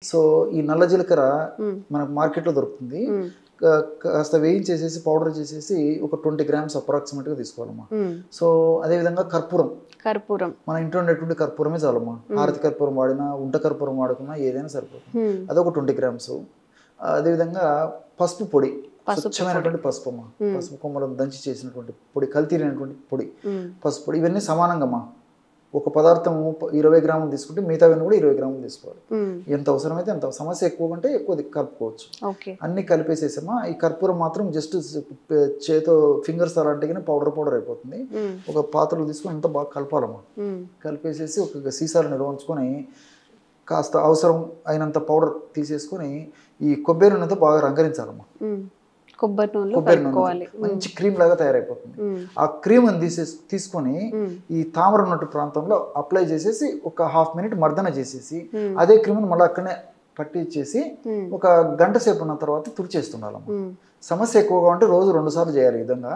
So ఈ నల్ల జీలకర్ర హ్మ్. మనకు మార్కెట్లో దొరుకుతుంది. హ్మ్. కాస్త వేయించేసేసి పౌడర్ చేసేసి ఒక 20 గ్రామ్స్ అప్రాక్సిమేట్‌గా తీసుకోవాలమ్మా. హ్మ్. సో అదేవిధంగా కర్పూరం. కర్పూరం. మన ఇంట్లో ఉండేటువంటి కర్పూరమే చాలమ్మా. హారతి కర్పూరం వాడినా, ఉంట కర్పూరం వాడుకున్నా ఏదైనా సరిపోతుంది. హ్మ్. అదొక 20 గ్రామ్స్. అదేవిధంగా పసుపు పొడి. పసుపు స్వచ్ఛమైనటువంటి పసుపు అమ్మా. పసుపు కొమ్మలను దంచి చేసినటువంటి పొడి, కల్తీరైనటువంటి పొడి. హ్మ్. పసుపు పొడి ఇవన్నీ సమానంగా అమ్మా. ఒక పదార్థము 20 గ్రాములు తీసుకుంటే మిగతావన్నీ కూడా 20 గ్రాములు తీసుకోవాలి. హ్మ్. ఎంత అవసరమైతే అంత. సమస్య ఎక్కువ కంటే ఎక్కువ కలుపుకోవచ్చు. ఓకే. అన్నీ కలిపేసేసామా. ఈ కర్పూరం మాత్రం జస్ట్ చేతో ఫింగర్స్ అలాంటిగానే పౌడర్ అయిపోతుంది. హ్మ్. ఒక పాత్రలో తీసుకొని అంతా బాగా కలపాలమ్మా. హ్మ్. కలిపేసేసి ఒక సీసాలు నిల్వ ఉంచుకొని కాస్త అవసరం అయినంత పౌడర్ తీసేసుకొని ఈ కొబ్బరి నూనెతో బాగా రంగరించాలమ్మా. హ్మ్. కొబ్బరి నూనెలో కొబ్బరి నూనె కలుపుకోవాలి. మంచి క్రీమ్ లాగా తయారైపోతుంది. హ్మ్. ఆ క్రీమ్ని తీసుకొని హ్మ్. ఈ తామర నట్టు ప్రాంతంలో అప్లై చేసేసి ఒక హాఫ్ మినిట్ మర్దన చేసేసి హ్మ్. అదే క్రీమ్ని మళ్ళీ అక్కడనే పట్టించేసి హ్మ్. ఒక గంట సేపు ఉన్న తర్వాత తుడిచేస్తుండాలమ్మా. హ్మ్. సమస్య ఎక్కువగా ఉంటే రోజు 2 సార్లు చేయాలి ఈ విధంగా.